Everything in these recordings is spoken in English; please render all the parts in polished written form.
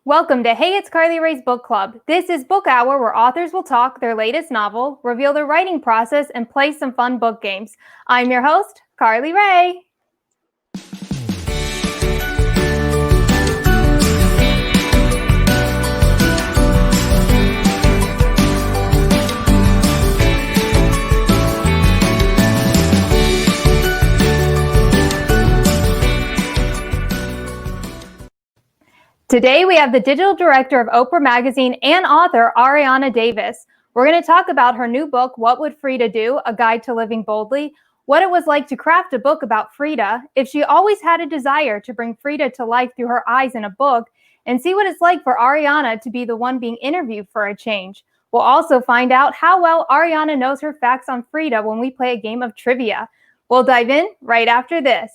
Welcome to Hey, It's Carly Rae's Book Club. This is Book Hour where authors will talk their latest novel, reveal their writing process, and play some fun book games. I'm your host, Carly Rae. Today, we have the digital director of Oprah Magazine and author Arianna Davis. We're going to talk about her new book, What Would Frieda Do? A Guide to Living Boldly, what it was like to craft a book about Frieda, if she always had a desire to bring Frieda to life through her eyes in a book, and see what it's like for Arianna to be the one being interviewed for a change. We'll also find out how well Arianna knows her facts on Frieda when we play a game of trivia. We'll dive in right after this.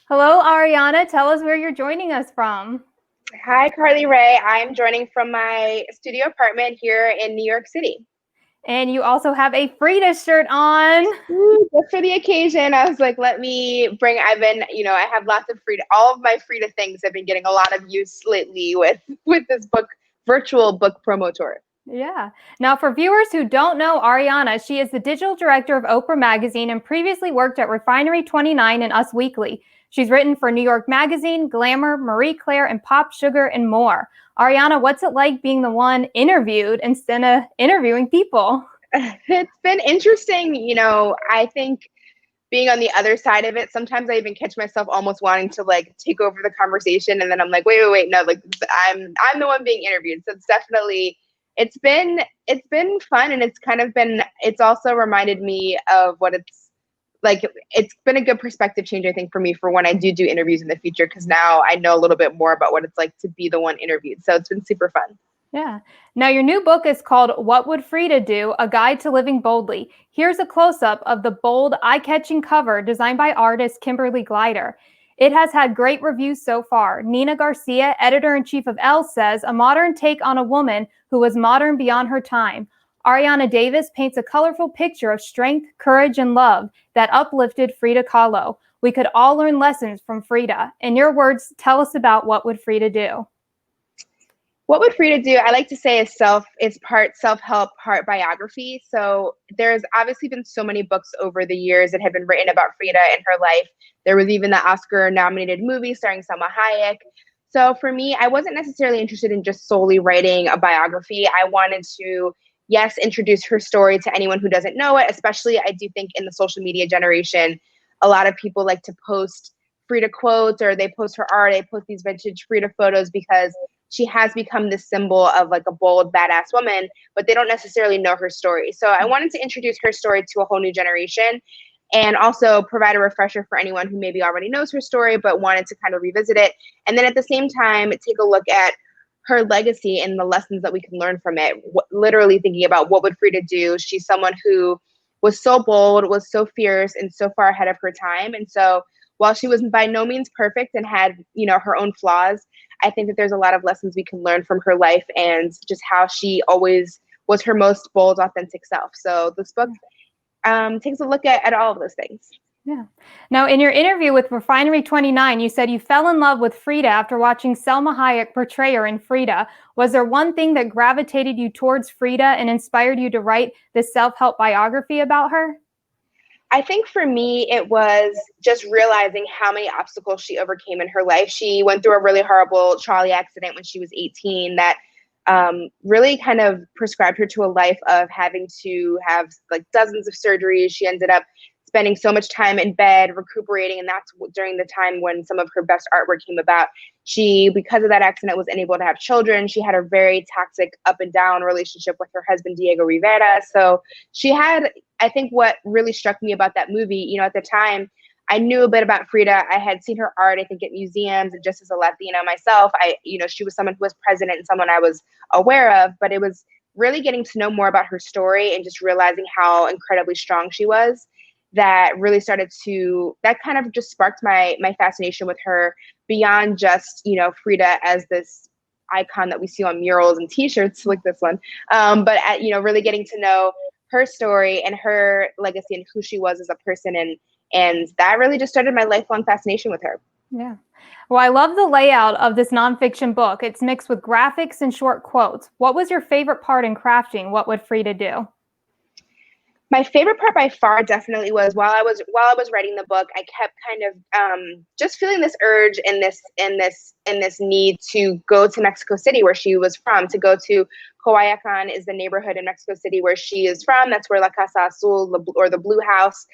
Hello, Arianna. Tell us where you're joining us from. Hi, Carly Rae. I'm joining from my studio apartment here in New York City. And you also have a Frieda shirt on. Ooh, just for the occasion, I was like, let me bring, I have lots of Frieda. All of my Frieda things have been getting a lot of use lately with this virtual book promo tour. Yeah. Now, for viewers who don't know Arianna, she is the digital director of Oprah Magazine and previously worked at Refinery 29 and Us Weekly. She's written for New York Magazine, Glamour, Marie Claire, and Pop Sugar, and more. Arianna, what's it like being the one interviewed instead of interviewing people? It's been interesting. I think being on the other side of it, sometimes I even catch myself almost wanting to take over the conversation. And then I'm like, wait, no, I'm the one being interviewed. So it's been fun. And it's also reminded me of what it's like. It's been a good perspective change, I think, for me for when I do interviews in the future, because now I know a little bit more about what it's like to be the one interviewed. So it's been super fun. Yeah. Now, your new book is called What Would Frieda Do? A Guide to Living Boldly. Here's a close-up of the bold, eye-catching cover designed by artist Kimberly Glider. It has had great reviews so far. Nina Garcia, editor-in-chief of Elle, says, a modern take on a woman who was modern beyond her time. Ariana Davis paints a colorful picture of strength, courage, and love that uplifted Frida Kahlo. We could all learn lessons from Frieda. In your words, tell us about What Would Frieda Do? What would Frieda do? I like to say is part self-help, part biography. So there's obviously been so many books over the years that have been written about Frieda and her life. There was even the Oscar-nominated movie starring Salma Hayek. So for me, I wasn't necessarily interested in just solely writing a biography. I wanted to, yes, introduce her story to anyone who doesn't know it, especially I do think in the social media generation, a lot of people like to post Frieda quotes, or they post her art, they post these vintage Frieda photos because she has become this symbol of a bold, badass woman, but they don't necessarily know her story. So I wanted to introduce her story to a whole new generation, and also provide a refresher for anyone who maybe already knows her story, but wanted to kind of revisit it. And then at the same time, take a look at her legacy and the lessons that we can learn from it. Literally thinking about what would Frieda do? She's someone who was so bold, was so fierce, and so far ahead of her time. And so while she was by no means perfect and had, her own flaws, I think that there's a lot of lessons we can learn from her life and just how she always was her most bold, authentic self. So this book takes a look at all of those things. Yeah. Now, in your interview with Refinery 29, you said you fell in love with Frieda after watching Salma Hayek portray her in Frieda. Was there one thing that gravitated you towards Frieda and inspired you to write this self-help biography about her? I think for me, it was just realizing how many obstacles she overcame in her life. She went through a really horrible trolley accident when she was 18 that really kind of prescribed her to a life of having to have dozens of surgeries. She ended up spending so much time in bed recuperating, and that's during the time when some of her best artwork came about. She, because of that accident, was unable to have children. She had a very toxic up and down relationship with her husband, Diego Rivera. So she had, I think what really struck me about that movie, at the time, I knew a bit about Frieda. I had seen her art, I think, at museums, and just as a Latina myself, she was someone who was present and someone I was aware of, but it was really getting to know more about her story and just realizing how incredibly strong she was that really that kind of just sparked my fascination with her beyond just, Frieda as this icon that we see on murals and t-shirts like this one. But really getting to know her story and her legacy and who she was as a person. And that really just started my lifelong fascination with her. Yeah. Well, I love the layout of this nonfiction book. It's mixed with graphics and short quotes. What was your favorite part in crafting What Would Frieda Do? My favorite part by far definitely was while I was writing the book, I kept kind of just feeling this urge and this need to go to Mexico City, where she was from, to go to Coyoacán is the neighborhood in Mexico City where she is from. That's where La Casa Azul, or the Blue House,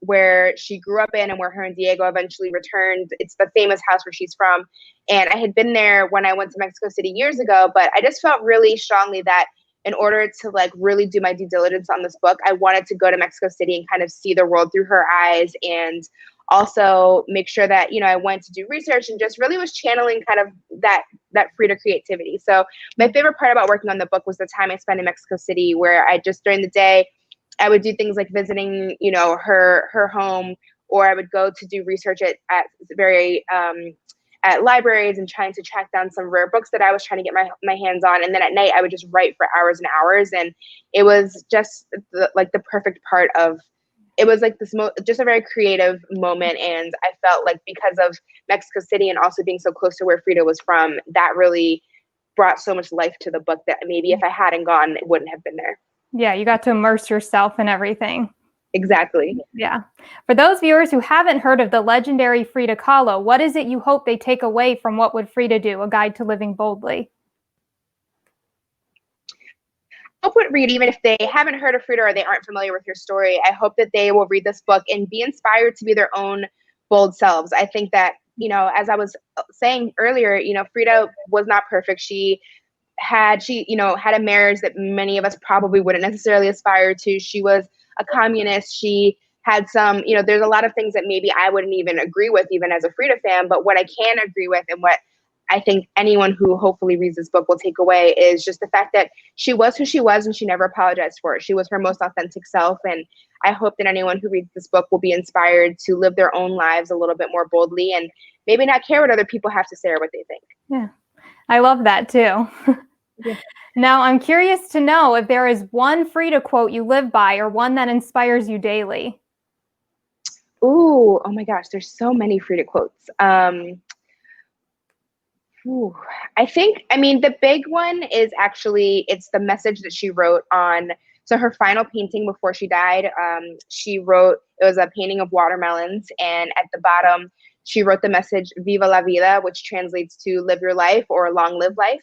where she grew up in and where her and Diego eventually returned. It's the famous house where she's from. And I had been there when I went to Mexico City years ago, but I just felt really strongly that in order to like really do my due diligence on this book, I wanted to go to Mexico City and kind of see the world through her eyes, and also make sure that, I went to do research and just really was channeling kind of that Frieda creativity. So my favorite part about working on the book was the time I spent in Mexico City, where I just, during the day, I would do things like visiting, her home, or I would go to do research at libraries and trying to track down some rare books that I was trying to get my hands on. And then at night I would just write for hours and hours. And it was just the perfect part of, it was like this, just a very creative moment. And I felt like because of Mexico City and also being so close to where Frieda was from, that really brought so much life to the book that maybe if I hadn't gone, it wouldn't have been there. Yeah, you got to immerse yourself in everything. Exactly. Yeah. For those viewers who haven't heard of the legendary Frida Kahlo, what is it you hope they take away from What Would Frieda Do? A Guide to Living Boldly? I hope read, even if they haven't heard of Frieda or they aren't familiar with her story, I hope that they will read this book and be inspired to be their own bold selves. I think that, as I was saying earlier, Frieda was not perfect. She had a marriage that many of us probably wouldn't necessarily aspire to. She was a communist. She had some, there's a lot of things that maybe I wouldn't even agree with, even as a Frieda fan. But what I can agree with, and what I think anyone who hopefully reads this book will take away, is just the fact that she was who she was and she never apologized for it. She was her most authentic self. And I hope that anyone who reads this book will be inspired to live their own lives a little bit more boldly and maybe not care what other people have to say or what they think. Yeah, I love that too. Yeah. Now, I'm curious to know if there is one Frieda quote you live by or one that inspires you daily. Ooh, oh my gosh, there's so many Frieda quotes. I think, the big one is actually, it's the message that she wrote on, so her final painting before she died, she wrote, it was a painting of watermelons, and at the bottom, she wrote the message, Viva la vida, which translates to live your life or long live life.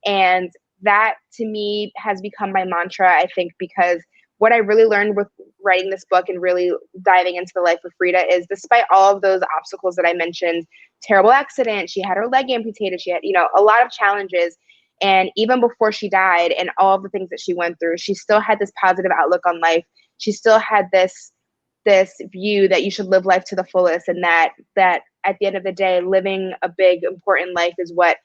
And that to me has become my mantra, I think, because what I really learned with writing this book and really diving into the life of Frieda is, despite all of those obstacles that I mentioned, terrible accident, she had her leg amputated, she had, a lot of challenges. And even before she died and all of the things that she went through, she still had this positive outlook on life. She still had this view that you should live life to the fullest, and that at the end of the day, living a big, important life is what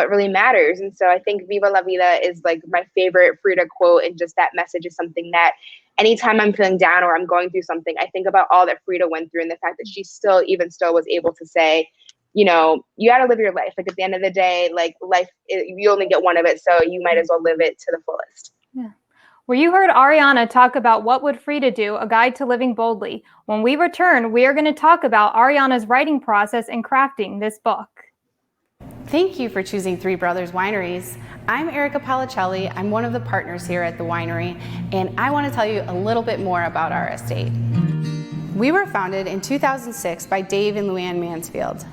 really matters. And so I think Viva la vida is like my favorite Frieda quote, and just that message is something that anytime I'm feeling down or I'm going through something, I think about all that Frieda went through and the fact that she still was able to say, you got to live your life. Like at the end of the day, like life, you only get one of it, so you might as well live it to the fullest. Yeah. Well, you heard Ariana talk about What Would Frieda Do? A Guide to Living Boldly. When we return, we are going to talk about Ariana's writing process and crafting this book. Thank you for choosing Three Brothers Wineries. I'm Erica Policelli. I'm one of the partners here at the winery, and I want to tell you a little bit more about our estate. We were founded in 2006 by Dave and Luann Mansfield.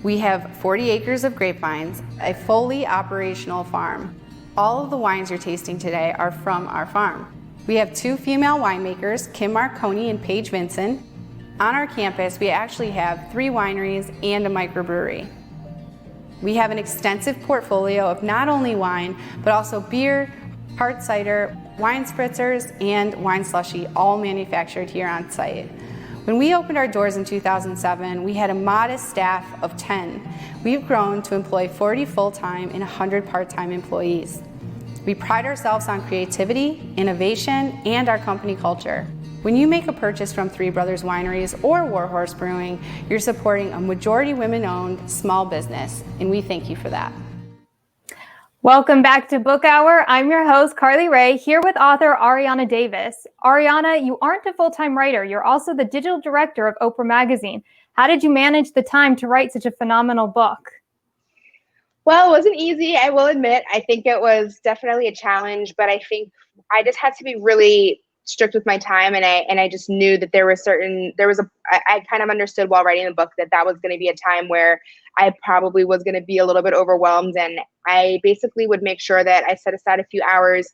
We have 40 acres of grapevines, a fully operational farm. All of the wines you're tasting today are from our farm. We have 2 female winemakers, Kim Marconi and Paige Vinson. On our campus, we actually have 3 wineries and a microbrewery. We have an extensive portfolio of not only wine, but also beer, hard cider, wine spritzers, and wine slushy, all manufactured here on site. When we opened our doors in 2007, we had a modest staff of 10. We've grown to employ 40 full-time and 100 part-time employees. We pride ourselves on creativity, innovation, and our company culture. When you make a purchase from Three Brothers Wineries or Warhorse Brewing, you're supporting a majority women-owned small business, and we thank you for that. Welcome back to Book Hour. I'm your host, CarlyRae, here with author Ariana Davis. Ariana, you aren't a full-time writer. You're also the digital director of Oprah Magazine. How did you manage the time to write such a phenomenal book? Well, it wasn't easy, I will admit. I think it was definitely a challenge, but I think I just had to be really strict with my time, and I just knew that I kind of understood while writing the book that that was going to be a time where I probably was going to be a little bit overwhelmed, and I basically would make sure that I set aside a few hours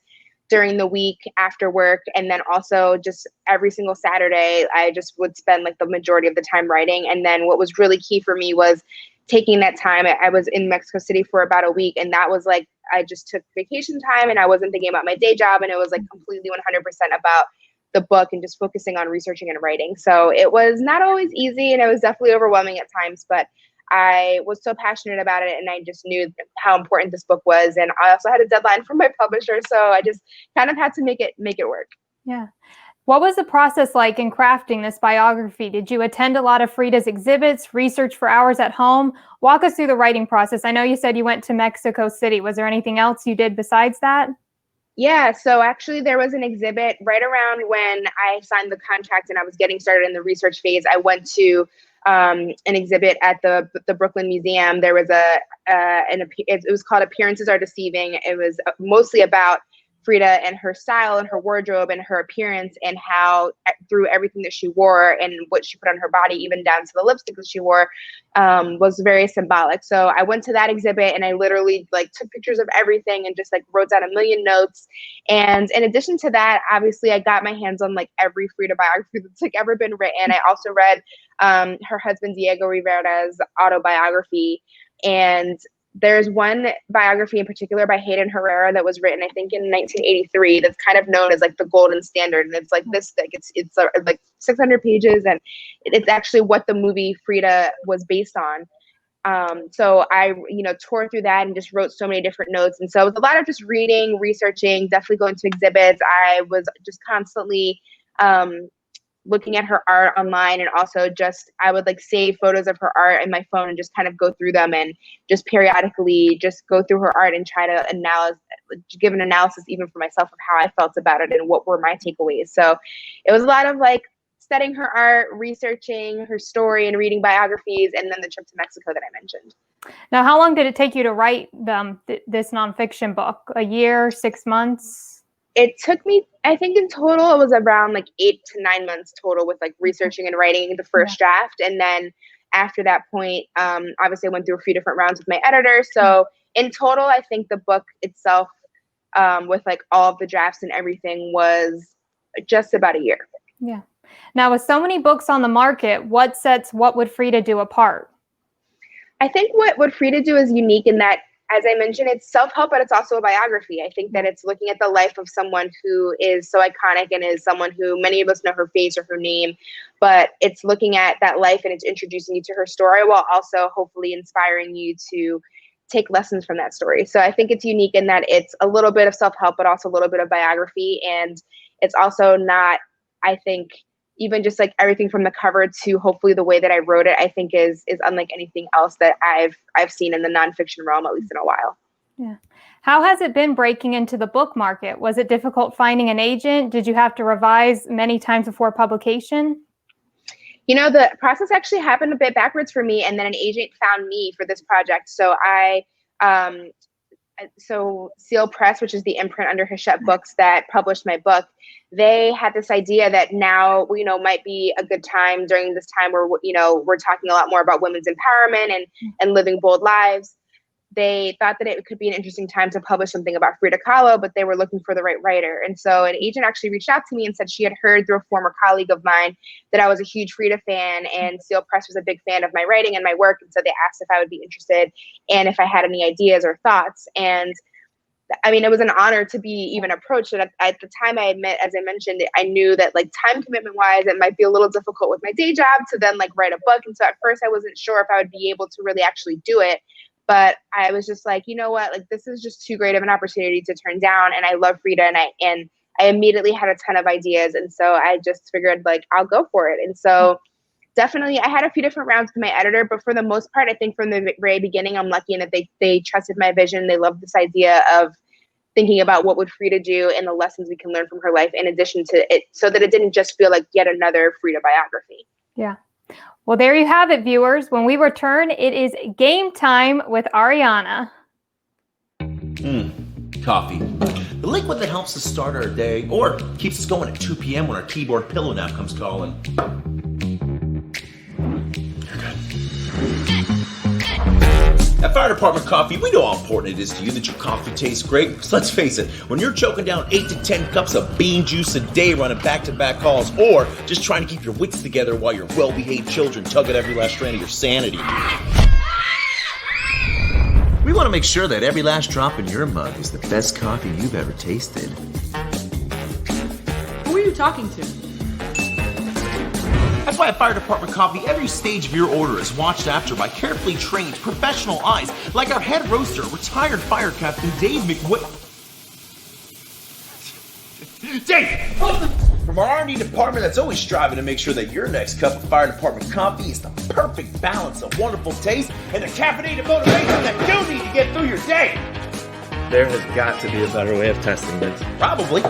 during the week after work, and then also just every single Saturday I just would spend like the majority of the time writing. And then what was really key for me was taking that time. I was in Mexico City for about a week, and that was like I just took vacation time, and I wasn't thinking about my day job, and it was like completely 100% about the book and just focusing on researching and writing. So it was not always easy, and it was definitely overwhelming at times, but I was so passionate about it, and I just knew how important this book was. And I also had a deadline from my publisher, so I just kind of had to make it work. Yeah. What was the process like in crafting this biography? Did you attend a lot of Frida's exhibits, research for hours at home? Walk us through the writing process. I know you said you went to Mexico City. Was there anything else you did besides that? Yeah, so actually there was an exhibit right around when I signed the contract and I was getting started in the research phase. I went to an exhibit at the Brooklyn Museum. There was it was called Appearances Are Deceiving. It was mostly about Frida and her style and her wardrobe and her appearance, and how through everything that she wore and what she put on her body, even down to the lipstick that she wore, was very symbolic. So I went to that exhibit, and I literally like took pictures of everything and just like wrote down a million notes. And in addition to that, obviously I got my hands on like every Frida biography that's like ever been written. I also read her husband Diego Rivera's autobiography, and there's one biography in particular by Hayden Herrera that was written, I think, in 1983. That's kind of known as like the golden standard, and it's like this thick. It's like 600 pages, and it's actually what the movie Frieda was based on. So I, tore through that and just wrote so many different notes. And so it was a lot of just reading, researching, definitely going to exhibits. I was just constantly looking at her art online, and also just I would like save photos of her art in my phone and just kind of go through them, and just periodically just go through her art and try to give an analysis even for myself of how I felt about it and what were my takeaways. So it was a lot of like studying her art, researching her story, and reading biographies, and then the trip to Mexico that I mentioned. Now, how long did it take you to write this nonfiction book? A year, 6 months? It took me, I think in total, it was around like 8 to 9 months total with like researching and writing the first draft. And then after that point, obviously I went through a few different rounds with my editor. So in total, I think the book itself, with like all of the drafts and everything, was just about a year. Yeah. Now, with so many books on the market, what sets What Would Frieda Do apart? I think what Frieda Do is unique in that, as I mentioned, it's self-help, but it's also a biography. I think that it's looking at the life of someone who is so iconic and is someone who many of us know her face or her name, but it's looking at that life and it's introducing you to her story while also hopefully inspiring you to take lessons from that story. So I think it's unique in that it's a little bit of self-help, but also a little bit of biography. And it's also not, I think, even just like everything from the cover to hopefully the way that I wrote it, I think is unlike anything else that I've seen in the nonfiction realm, at least in a while. Yeah. How has it been breaking into the book market? Was it difficult finding an agent? Did you have to revise many times before publication? The process actually happened a bit backwards for me, and then an agent found me for this project. So Seal Press, which is the imprint under Hachette Books that published my book, they had this idea that now, might be a good time during this time where, we're talking a lot more about women's empowerment and living bold lives. They thought that it could be an interesting time to publish something about Frida Kahlo, but they were looking for the right writer. And so an agent actually reached out to me and said she had heard through a former colleague of mine that I was a huge Frida fan, and Seal Press was a big fan of my writing and my work. And so they asked if I would be interested and if I had any ideas or thoughts. And I mean, it was an honor to be even approached. And at the time, as I mentioned, I knew that like time commitment wise, it might be a little difficult with my day job to then like write a book. And so at first I wasn't sure if I would be able to really actually do it. But I was just like, you know what, like this is just too great of an opportunity to turn down. And I love Frieda, and I immediately had a ton of ideas. And so I just figured like, I'll go for it. And so definitely, I had a few different rounds with my editor, but for the most part, I think from the very beginning, I'm lucky in that they trusted my vision. They loved this idea of thinking about what would Frieda do and the lessons we can learn from her life in addition to it, so that it didn't just feel like yet another Frieda biography. Yeah. Well, there you have it, viewers. When we return, it is game time with Ariana. Coffee. The liquid that helps us start our day or keeps us going at 2 p.m. when our keyboard pillow nap comes calling. At Fire Department Coffee, we know how important it is to you that your coffee tastes great. Because let's face it, when you're choking down 8 to 10 cups of bean juice a day running back-to-back calls, or just trying to keep your wits together while your well-behaved children tug at every last strand of your sanity, we want to make sure that every last drop in your mug is the best coffee you've ever tasted. Who are you talking to? That's why at Fire Department Coffee, every stage of your order is watched after by carefully trained professional eyes, like our head roaster, retired fire captain Dave Dave! From our R&D department that's always striving to make sure that your next cup of Fire Department coffee is the perfect balance of wonderful taste and the caffeinated motivation that you need to get through your day. There has got to be a better way of testing this. Probably.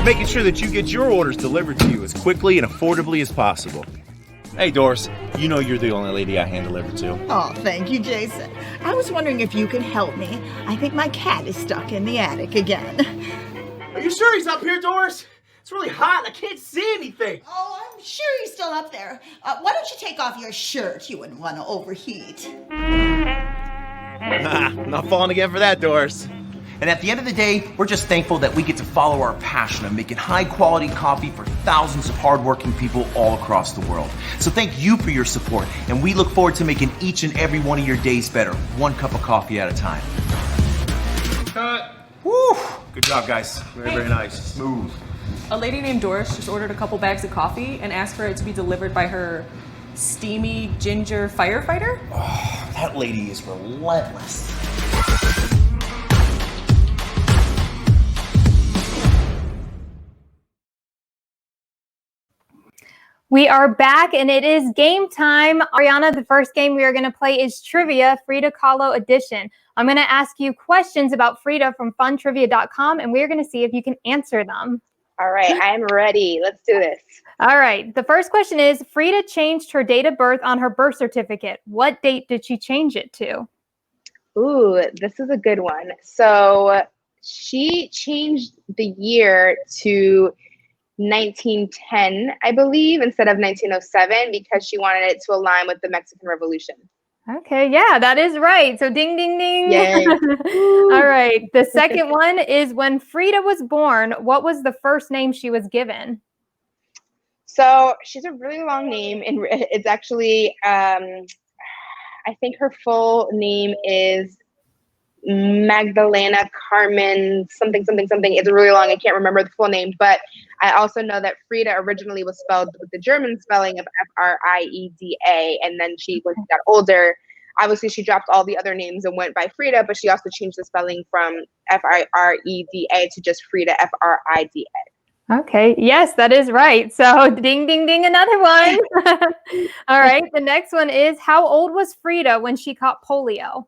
Making sure that you get your orders delivered to you as quickly and affordably as possible. Hey Doris, you know you're the only lady I hand deliver to. Oh, thank you, Jason. I was wondering if you could help me. I think my cat is stuck in the attic again. Are you sure he's up here, Doris? It's really hot. I can't see anything. Oh, I'm sure he's still up there. Why don't you take off your shirt? You wouldn't want to overheat. Not falling again for that, Doris. And at the end of the day, we're just thankful that we get to follow our passion of making high-quality coffee for thousands of hardworking people all across the world. So thank you for your support, and we look forward to making each and every one of your days better, one cup of coffee at a time. Cut. Woo! Good job, guys. Very nice. Smooth. A lady named Doris just ordered a couple bags of coffee and asked for it to be delivered by her steamy ginger firefighter. Oh, that lady is relentless. We are back and it is game time. Ariana, the first game we are going to play is Trivia, Frida Kahlo edition. I'm going to ask you questions about Frieda from funtrivia.com and we're going to see if you can answer them. All right, I'm ready. Let's do this. All right. The first question is, Frieda changed her date of birth on her birth certificate. What date did she change it to? Ooh, this is a good one. So she changed the year to 1910, I believe, instead of 1907 because she wanted it to align with the Mexican Revolution. Okay, yeah, that is right. So ding, ding, ding. Yay. All right. The second one is, when Frieda was born, what was the first name she was given? So she's a really long name, and it's actually, I think her full name is Magdalena Carmen something. It's really long. I can't remember the full name, but I also know that Frieda originally was spelled with the German spelling of Frieda, and then when she got older, obviously she dropped all the other names and went by Frieda, but she also changed the spelling from Fireda to just Frieda, Frida. Okay. Yes, that is right. So ding, ding, ding, another one. All right. The next one is, how old was Frieda when she caught polio?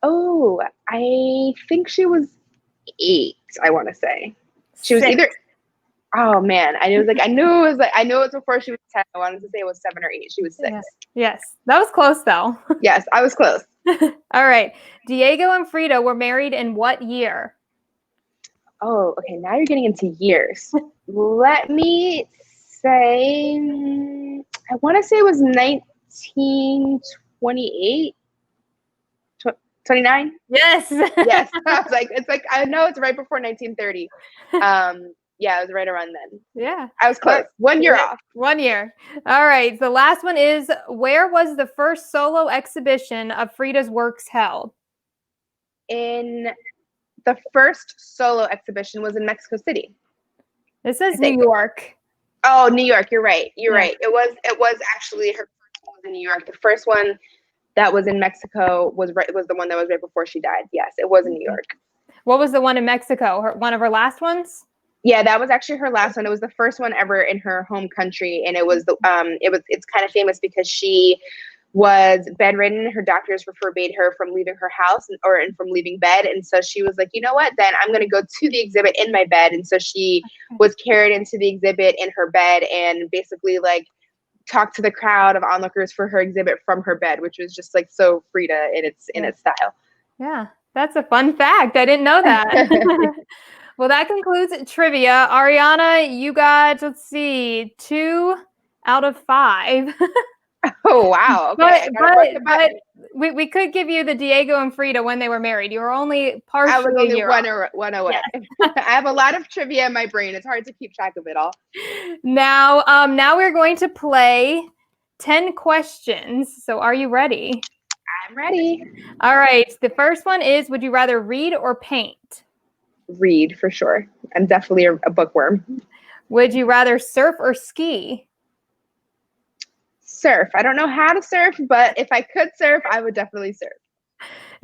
Oh, I think she was 8, I want to say. She was 6. either, oh man, I knew it was before she was 10. I wanted to say it was 7 or 8. She was 6. Yes. That was close though. Yes, I was close. All right. Diego and Frieda were married in what year? Oh, okay. Now you're getting into years. Let me say, I want to say it was 1928. 29? Yes. Yes. It's like, I know it's right before 1930. Yeah, it was right around then. Yeah. I was close. 1 year off. 1 year. All right. The last one is, where was the first solo exhibition of Frieda's works held? In the first solo exhibition was in Mexico City. This is New York. Oh, New York. You're right. You're right. It was actually her first one was in New York. The first one that was in Mexico was the one that was right before she died. Yes, it was in New York. What was the one in Mexico? One of her last ones? Yeah, that was actually her last one. It was the first one ever in her home country, and it's kind of famous because she was bedridden. Her doctors forbade her from leaving her house and from leaving bed, and so she was like, you know what? Then I'm going to go to the exhibit in my bed, and so she was carried into the exhibit in her bed, and basically like talked to the crowd of onlookers for her exhibit from her bed, which was just like so Frida in its style. Yeah, that's a fun fact. I didn't know that. Well, that concludes trivia. Ariana, you got, let's see, 2 out of 5. Oh, wow. Okay. But we could give you the Diego and Frida when they were married. You were only partially I was only a year one away. Yes. I have a lot of trivia in my brain. It's hard to keep track of it all. Now we're going to play 10 questions. So are you ready? I'm ready. All right. The first one is, would you rather read or paint? Read, for sure. I'm definitely a bookworm. Would you rather surf or ski? Surf. I don't know how to surf, but if I could surf, I would definitely surf.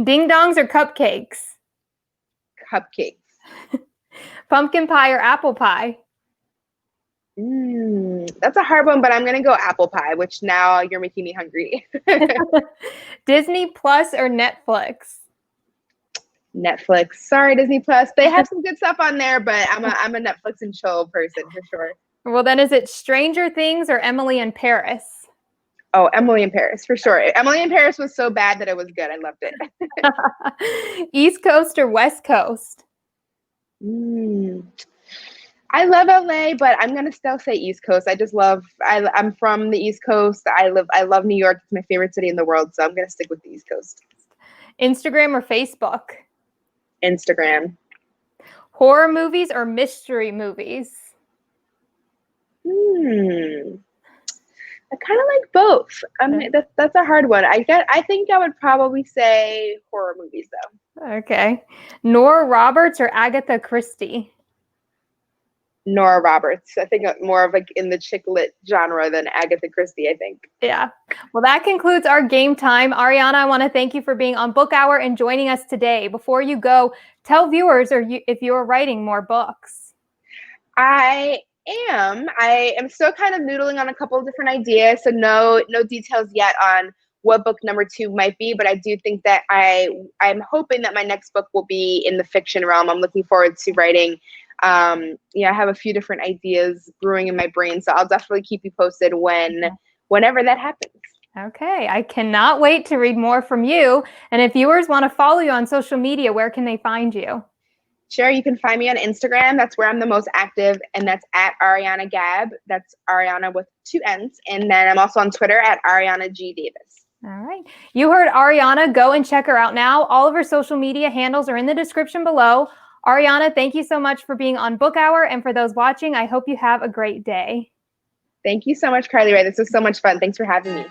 Ding dongs or cupcakes? Cupcakes. Pumpkin pie or apple pie? That's a hard one, but I'm going to go apple pie, which now you're making me hungry. Disney Plus or Netflix? Netflix. Sorry, Disney Plus. They have some good stuff on there, but I'm a Netflix and chill person for sure. Well, then is it Stranger Things or Emily in Paris? Oh, Emily in Paris, for sure. Emily in Paris was so bad that it was good. I loved it. East Coast or West Coast? I love LA, but I'm gonna still say East Coast. I'm from the East Coast. I love New York. It's my favorite city in the world, so I'm gonna stick with the East Coast. Instagram or Facebook? Instagram. Horror movies or mystery movies? I kind of like both. That's a hard one. I think I would probably say horror movies though. Okay. Nora Roberts or Agatha Christie? Nora Roberts. I think more of like in the chick lit genre than Agatha Christie, I think. Yeah. Well, that concludes our game time. Ariana, I want to thank you for being on Book Hour and joining us today. Before you go, tell viewers if you are writing more books. I am still kind of noodling on a couple of different ideas, so no details yet on what book number 2 might be, but I do think that I'm hoping that my next book will be in the fiction realm. I'm looking forward to writing. I have a few different ideas brewing in my brain, so I'll definitely keep you posted whenever that happens. Okay, I cannot wait to read more from you. And if viewers want to follow you on social media, where can they find you? Sure, you can find me on Instagram. That's where I'm the most active, and that's at Ariana Gab. That's Ariana with 2 N's. And then I'm also on Twitter at Ariana G. Davis. All right. You heard Ariana. Go and check her out now. All of her social media handles are in the description below. Ariana, thank you so much for being on Book Hour. And for those watching, I hope you have a great day. Thank you so much, CarlyRae. This was so much fun. Thanks for having me.